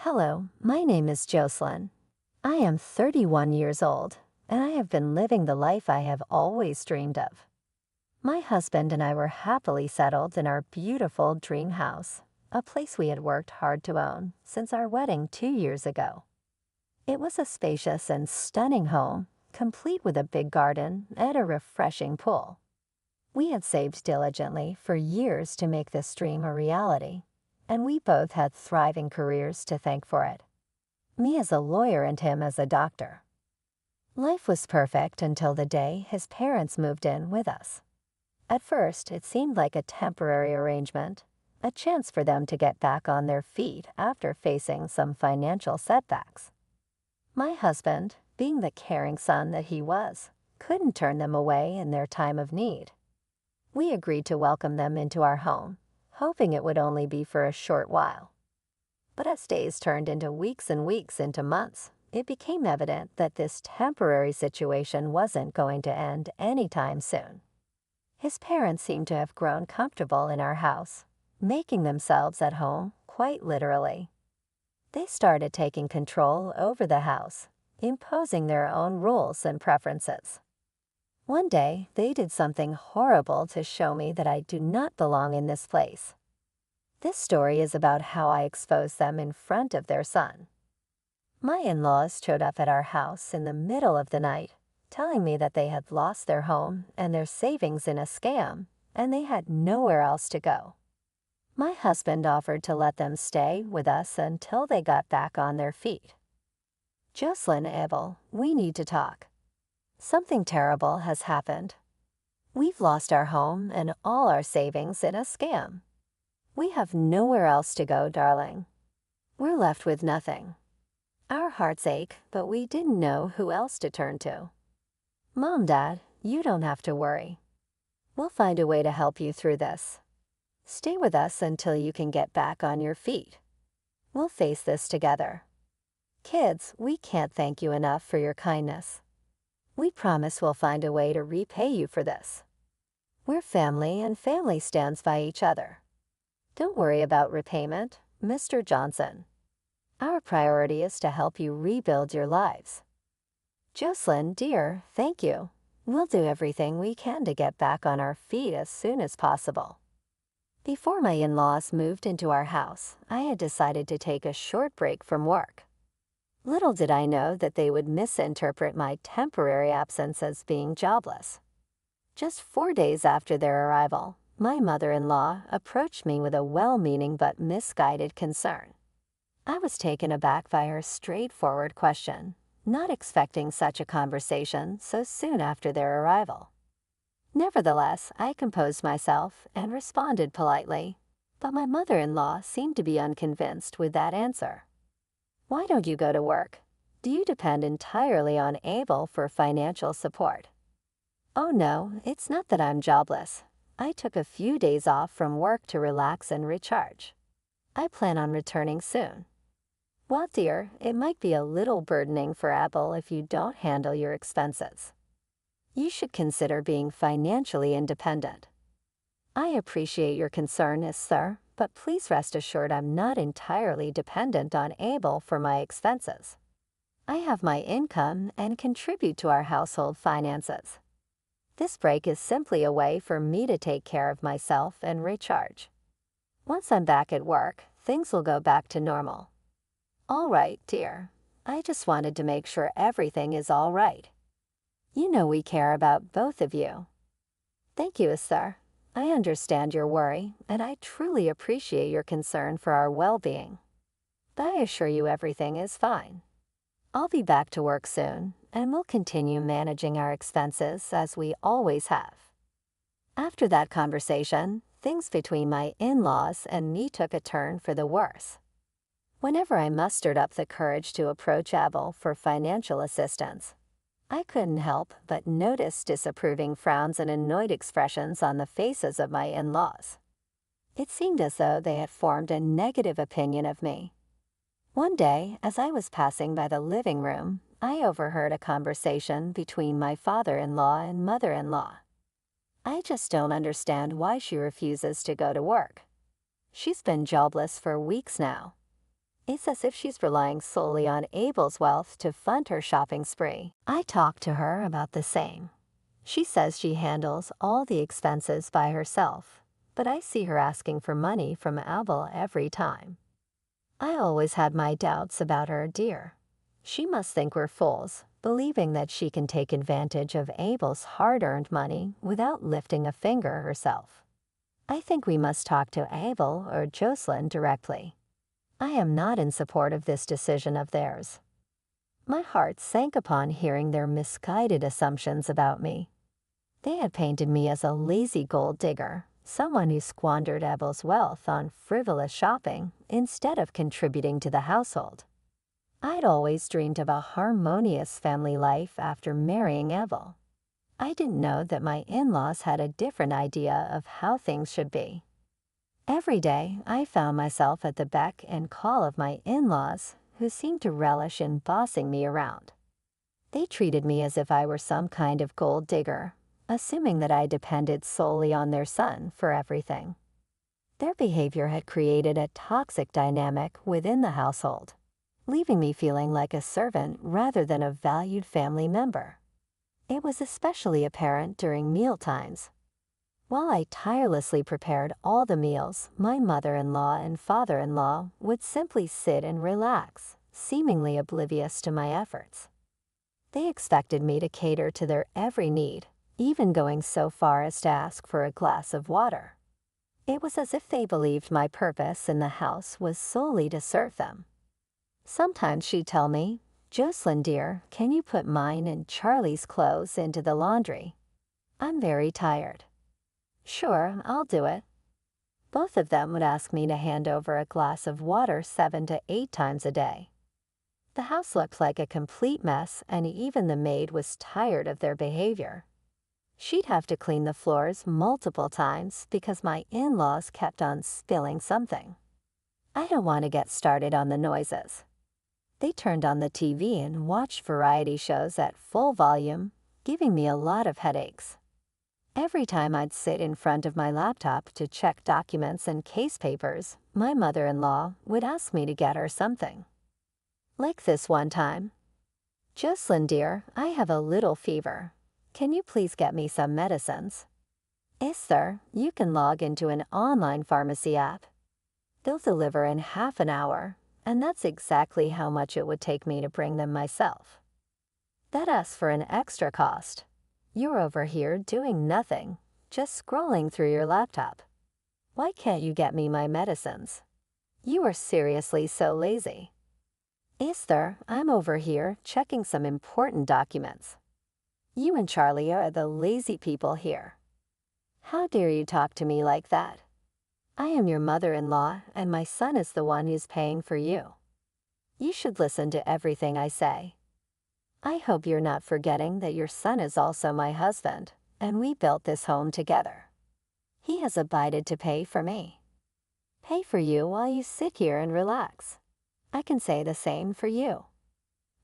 Hello, my name is Jocelyn. I am 31 years old, and I have been living the life I have always dreamed of. My husband and I were happily settled in our beautiful dream house, a place we had worked hard to own since our wedding 2 years ago. It was a spacious and stunning home, complete with a big garden and a refreshing pool. We had saved diligently for years to make this dream a reality, and we both had thriving careers to thank for it. Me as a lawyer and him as a doctor. Life was perfect until the day his parents moved in with us. At first, it seemed like a temporary arrangement, a chance for them to get back on their feet after facing some financial setbacks. My husband, being the caring son that he was, couldn't turn them away in their time of need. We agreed to welcome them into our home, hoping it would only be for a short while. But as days turned into weeks and weeks into months, it became evident that this temporary situation wasn't going to end anytime soon. His parents seemed to have grown comfortable in our house, making themselves at home quite literally. They started taking control over the house, imposing their own rules and preferences. One day, they did something horrible to show me that I do not belong in this place. This story is about how I exposed them in front of their son. My in-laws showed up at our house in the middle of the night, telling me that they had lost their home and their savings in a scam, and they had nowhere else to go. My husband offered to let them stay with us until they got back on their feet. Jocelyn, Abel, we need to talk. Something terrible has happened. We've lost our home and all our savings in a scam. We have nowhere else to go, darling. We're left with nothing. Our hearts ache, but we didn't know who else to turn to. Mom, Dad, you don't have to worry. We'll find a way to help you through this. Stay with us until you can get back on your feet. We'll face this together. Kids, we can't thank you enough for your kindness. We promise we'll find a way to repay you for this. We're family, and family stands by each other. Don't worry about repayment, Mr. Johnson. Our priority is to help you rebuild your lives. Jocelyn, dear, thank you. We'll do everything we can to get back on our feet as soon as possible. Before my in-laws moved into our house, I had decided to take a short break from work. Little did I know that they would misinterpret my temporary absence as being jobless. Just 4 days after their arrival, my mother-in-law approached me with a well-meaning but misguided concern. I was taken aback by her straightforward question, not expecting such a conversation so soon after their arrival. Nevertheless, I composed myself and responded politely, but my mother-in-law seemed to be unconvinced with that answer. Why don't you go to work? Do you depend entirely on Abel for financial support? Oh no, it's not that I'm jobless. I took a few days off from work to relax and recharge. I plan on returning soon. Well, dear, it might be a little burdening for Abel if you don't handle your expenses. You should consider being financially independent. I appreciate your concern, sir, but please rest assured I'm not entirely dependent on Abel for my expenses. I have my income and contribute to our household finances. This break is simply a way for me to take care of myself and recharge. Once I'm back at work, things will go back to normal. All right, dear. I just wanted to make sure everything is all right. You know we care about both of you. Thank you, sir. I understand your worry, and I truly appreciate your concern for our well-being. But I assure you everything is fine. I'll be back to work soon, and we'll continue managing our expenses as we always have. After that conversation, things between my in-laws and me took a turn for the worse. Whenever I mustered up the courage to approach Abel for financial assistance, I couldn't help but notice disapproving frowns and annoyed expressions on the faces of my in-laws. It seemed as though they had formed a negative opinion of me. One day, as I was passing by the living room, I overheard a conversation between my father-in-law and mother-in-law. I just don't understand why she refuses to go to work. She's been jobless for weeks now. It's as if she's relying solely on Abel's wealth to fund her shopping spree. I talk to her about the same. She says she handles all the expenses by herself, but I see her asking for money from Abel every time. I always had my doubts about her, dear. She must think we're fools, believing that she can take advantage of Abel's hard-earned money without lifting a finger herself. I think we must talk to Abel or Jocelyn directly. I am not in support of this decision of theirs. My heart sank upon hearing their misguided assumptions about me. They had painted me as a lazy gold digger, someone who squandered Abel's wealth on frivolous shopping instead of contributing to the household. I'd always dreamed of a harmonious family life after marrying Abel. I didn't know that my in-laws had a different idea of how things should be. Every day, I found myself at the beck and call of my in-laws, who seemed to relish in bossing me around. They treated me as if I were some kind of gold digger, assuming that I depended solely on their son for everything. Their behavior had created a toxic dynamic within the household, leaving me feeling like a servant rather than a valued family member. It was especially apparent during mealtimes. While I tirelessly prepared all the meals, my mother-in-law and father-in-law would simply sit and relax, seemingly oblivious to my efforts. They expected me to cater to their every need, even going so far as to ask for a glass of water. It was as if they believed my purpose in the house was solely to serve them. Sometimes she'd tell me, "Jocelyn dear, can you put mine and Charlie's clothes into the laundry? I'm very tired." "Sure, I'll do it." Both of them would ask me to hand over a glass of water 7 to 8 times a day. The house looked like a complete mess, and even the maid was tired of their behavior. She'd have to clean the floors multiple times because my in-laws kept on spilling something. I don't want to get started on the noises. They turned on the TV and watched variety shows at full volume, giving me a lot of headaches. Every time I'd sit in front of my laptop to check documents and case papers, my mother-in-law would ask me to get her something. Like this one time. "Jocelyn dear, I have a little fever. Can you please get me some medicines?" "Esther, you can log into an online pharmacy app. They'll deliver in half an hour, and that's exactly how much it would take me to bring them myself. That asks for an extra cost. You're over here doing nothing, just scrolling through your laptop. Why can't you get me my medicines? You are seriously so lazy." "Esther, I'm over here checking some important documents. You and Charlie are the lazy people here. How dare you talk to me like that? I am your mother-in-law, and my son is the one who's paying for you. You should listen to everything I say. I hope you're not forgetting that your son is also my husband, and we built this home together. He has abided to pay for me. Pay for you while you sit here and relax. I can say the same for you.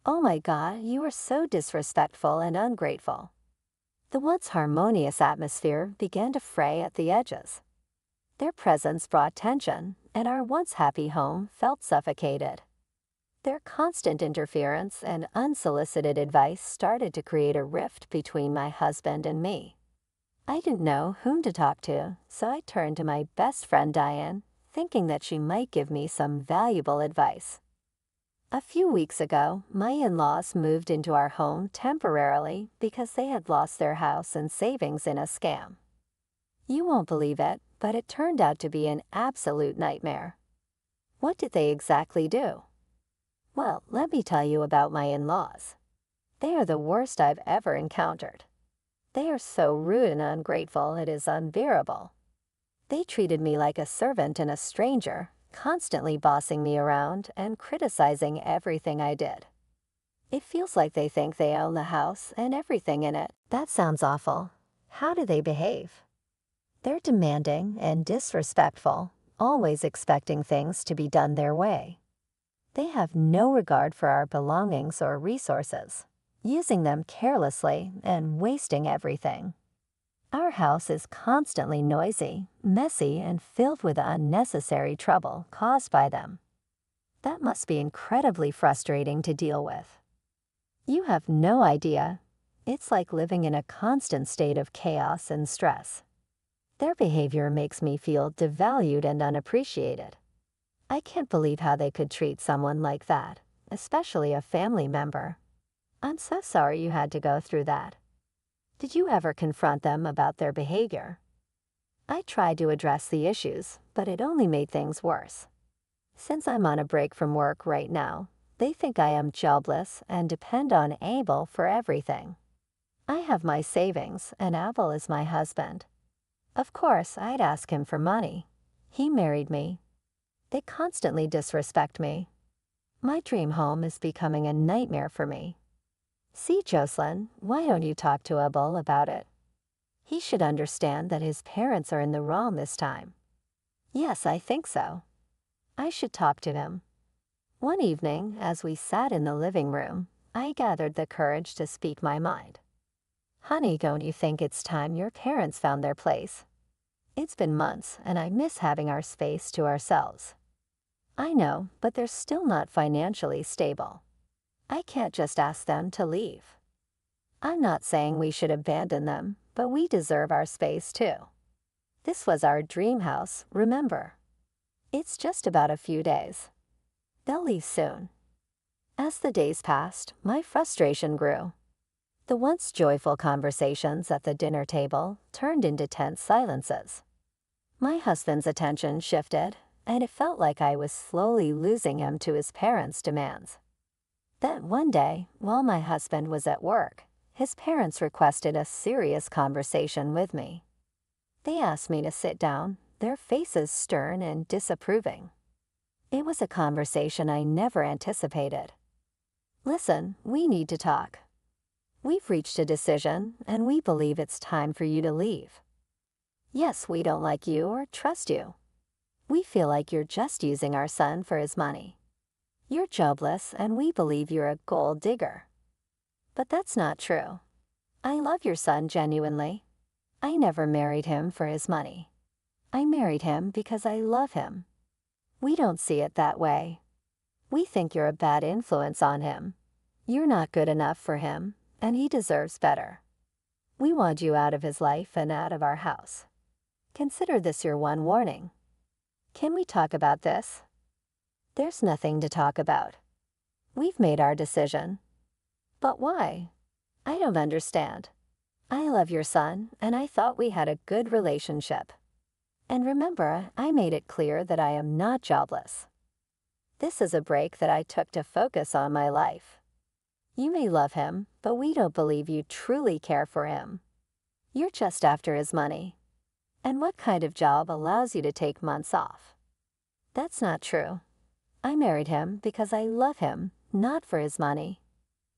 Oh my God, you are so disrespectful and ungrateful." The once harmonious atmosphere began to fray at the edges. Their presence brought tension, and our once happy home felt suffocated. Their constant interference and unsolicited advice started to create a rift between my husband and me. I didn't know whom to talk to, so I turned to my best friend Diane, thinking that she might give me some valuable advice. A few weeks ago, my in-laws moved into our home temporarily because they had lost their house and savings in a scam. You won't believe it, but it turned out to be an absolute nightmare. What did they exactly do? Well, let me tell you about my in-laws. They are the worst I've ever encountered. They are so rude and ungrateful it is unbearable. They treated me like a servant and a stranger, constantly bossing me around and criticizing everything I did. It feels like they think they own the house and everything in it. That sounds awful. How do they behave? They're demanding and disrespectful, always expecting things to be done their way. They have no regard for our belongings or resources, using them carelessly and wasting everything. Our house is constantly noisy, messy, and filled with unnecessary trouble caused by them. That must be incredibly frustrating to deal with. You have no idea. It's like living in a constant state of chaos and stress. Their behavior makes me feel devalued and unappreciated. I can't believe how they could treat someone like that, especially a family member. I'm so sorry you had to go through that. Did you ever confront them about their behavior? I tried to address the issues, but it only made things worse. Since I'm on a break from work right now, they think I am jobless and depend on Abel for everything. I have my savings, and Abel is my husband. Of course, I'd ask him for money. He married me. They constantly disrespect me. My dream home is becoming a nightmare for me. See, Jocelyn, why don't you talk to Abel about it? He should understand that his parents are in the wrong this time. Yes, I think so. I should talk to him. One evening, as we sat in the living room, I gathered the courage to speak my mind. Honey, don't you think it's time your parents found their place? It's been months, and I miss having our space to ourselves. I know, but they're still not financially stable. I can't just ask them to leave. I'm not saying we should abandon them, but we deserve our space too. This was our dream house, remember? It's just about a few days. They'll leave soon. As the days passed, my frustration grew. The once joyful conversations at the dinner table turned into tense silences. My husband's attention shifted, and it felt like I was slowly losing him to his parents' demands. Then one day, while my husband was at work, his parents requested a serious conversation with me. They asked me to sit down, their faces stern and disapproving. It was a conversation I never anticipated. Listen, we need to talk. We've reached a decision, and we believe it's time for you to leave. Yes, we don't like you or trust you. We feel like you're just using our son for his money. You're jobless, and we believe you're a gold digger. But that's not true. I love your son genuinely. I never married him for his money. I married him because I love him. We don't see it that way. We think you're a bad influence on him. You're not good enough for him, and he deserves better. We want you out of his life and out of our house. Consider this your one warning. Can we talk about this? There's nothing to talk about. We've made our decision. But why? I don't understand. I love your son, and I thought we had a good relationship. And remember, I made it clear that I am not jobless. This is a break that I took to focus on my life. You may love him, but we don't believe you truly care for him. You're just after his money. And what kind of job allows you to take months off? That's not true. I married him because I love him, not for his money.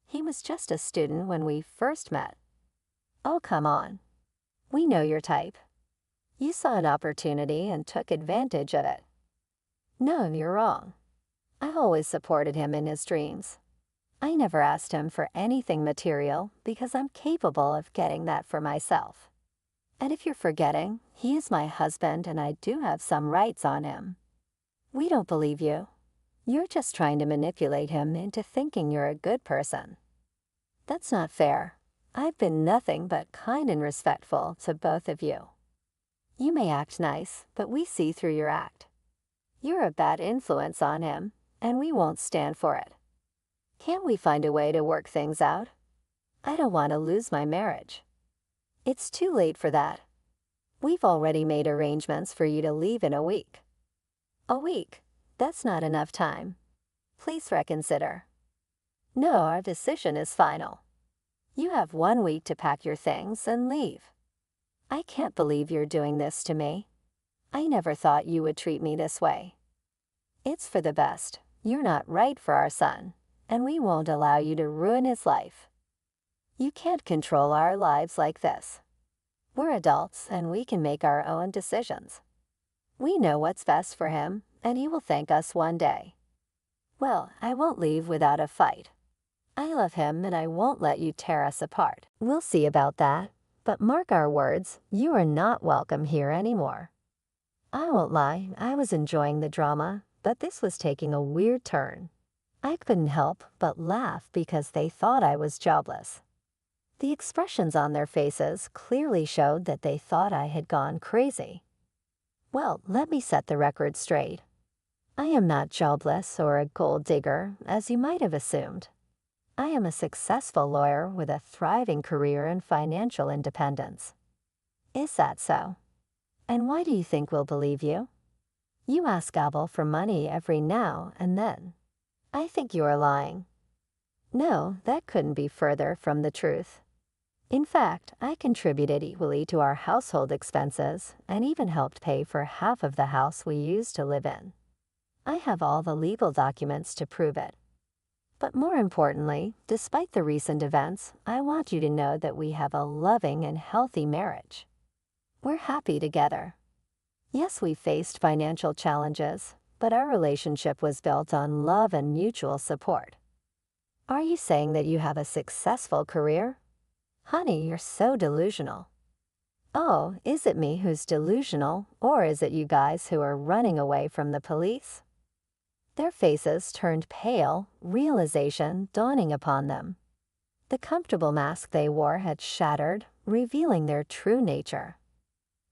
He was just a student when we first met. Oh, come on. We know your type. You saw an opportunity and took advantage of it. No, you're wrong. I always supported him in his dreams. I never asked him for anything material because I'm capable of getting that for myself. And if you're forgetting, he is my husband and I do have some rights on him. We don't believe you. You're just trying to manipulate him into thinking you're a good person. That's not fair. I've been nothing but kind and respectful to both of you. You may act nice, but we see through your act. You're a bad influence on him, and we won't stand for it. Can't we find a way to work things out? I don't want to lose my marriage. It's too late for that. We've already made arrangements for you to leave in a week. A week? That's not enough time. Please reconsider. No, our decision is final. You have 1 week to pack your things and leave. I can't believe you're doing this to me. I never thought you would treat me this way. It's for the best. You're not right for our son, and we won't allow you to ruin his life. You can't control our lives like this. We're adults, and we can make our own decisions. We know what's best for him, and he will thank us one day. Well, I won't leave without a fight. I love him, and I won't let you tear us apart. We'll see about that. But mark our words, you are not welcome here anymore. I won't lie, I was enjoying the drama, but this was taking a weird turn. I couldn't help but laugh because they thought I was jobless. The expressions on their faces clearly showed that they thought I had gone crazy. Well, let me set the record straight. I am not jobless or a gold digger, as you might have assumed. I am a successful lawyer with a thriving career and financial independence. Is that so? And why do you think we'll believe you? You ask Abel for money every now and then. I think you are lying. No, that couldn't be further from the truth. In fact, I contributed equally to our household expenses and even helped pay for half of the house we used to live in. I have all the legal documents to prove it. But more importantly, despite the recent events, I want you to know that we have a loving and healthy marriage. We're happy together. Yes, we faced financial challenges, but our relationship was built on love and mutual support. Are you saying that you have a successful career? Honey, you're so delusional. Oh, is it me who's delusional, or is it you guys who are running away from the police? Their faces turned pale, realization dawning upon them. The comfortable mask they wore had shattered, revealing their true nature.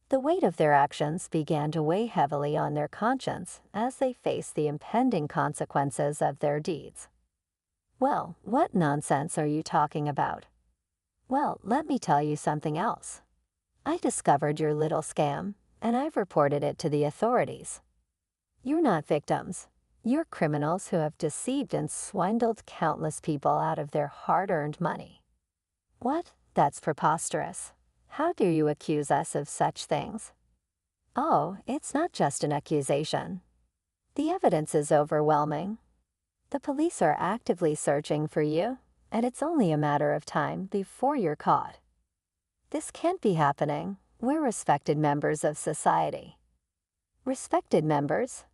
The weight of their actions began to weigh heavily on their conscience as they faced the impending consequences of their deeds. Well, what nonsense are you talking about? Well, let me tell you something else. I discovered your little scam, and I've reported it to the authorities. You're not victims. You're criminals who have deceived and swindled countless people out of their hard-earned money. What? That's preposterous. How dare you accuse us of such things? Oh, it's not just an accusation. The evidence is overwhelming. The police are actively searching for you, and it's only a matter of time before you're caught. This can't be happening. We're respected members of society. Respected members?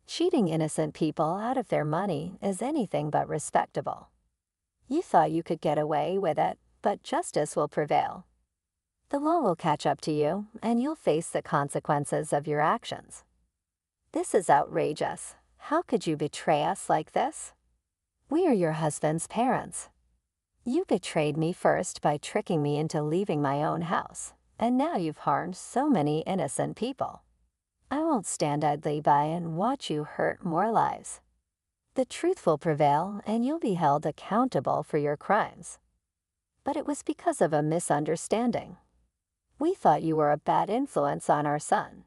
Cheating innocent people out of their money is anything but respectable. You thought you could get away with it, but justice will prevail. The law will catch up to you, and you'll face the consequences of your actions. This is outrageous. How could you betray us like this? We are your husband's parents. You betrayed me first by tricking me into leaving my own house, and now you've harmed so many innocent people. I won't stand idly by and watch you hurt more lives. The truth will prevail, and you'll be held accountable for your crimes. But it was because of a misunderstanding. We thought you were a bad influence on our son.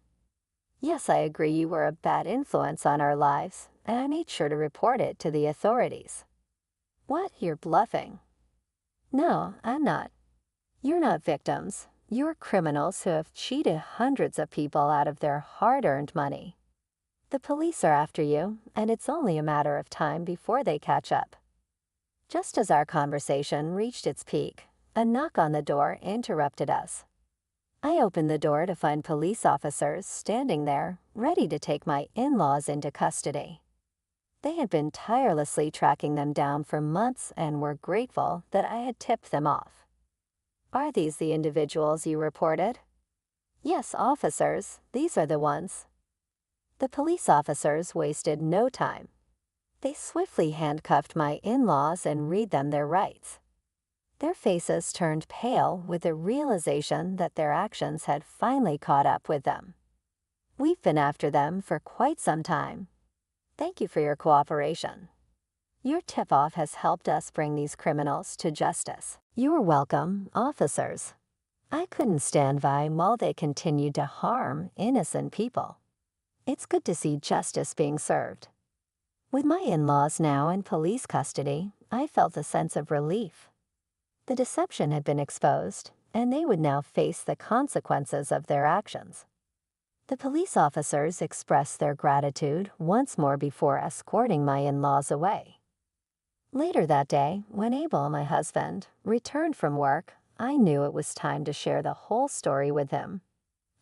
Yes, I agree you were a bad influence on our lives, and I made sure to report it to the authorities. What? You're bluffing. No, I'm not. You're not victims. You're criminals who have cheated hundreds of people out of their hard-earned money. The police are after you, and it's only a matter of time before they catch up. Just as our conversation reached its peak, a knock on the door interrupted us. I opened the door to find police officers standing there, ready to take my in-laws into custody. They had been tirelessly tracking them down for months and were grateful that I had tipped them off. Are these the individuals you reported? Yes, officers, these are the ones. The police officers wasted no time. They swiftly handcuffed my in-laws and read them their rights. Their faces turned pale with the realization that their actions had finally caught up with them. We've been after them for quite some time. Thank you for your cooperation. Your tip-off has helped us bring these criminals to justice. You're welcome, officers. I couldn't stand by while they continued to harm innocent people. It's good to see justice being served. With my in-laws now in police custody, I felt a sense of relief. The deception had been exposed, and they would now face the consequences of their actions. The police officers expressed their gratitude once more before escorting my in-laws away. Later that day, when Abel, my husband, returned from work, I knew it was time to share the whole story with him.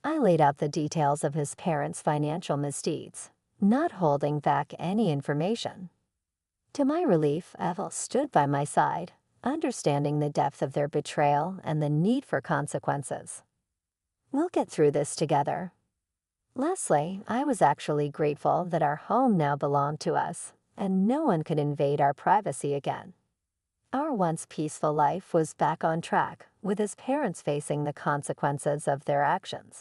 I laid out the details of his parents' financial misdeeds, not holding back any information. To my relief, Abel stood by my side, understanding the depth of their betrayal and the need for consequences. We'll get through this together. Lastly, I was actually grateful that our home now belonged to us, and no one could invade our privacy again. Our once peaceful life was back on track, with his parents facing the consequences of their actions.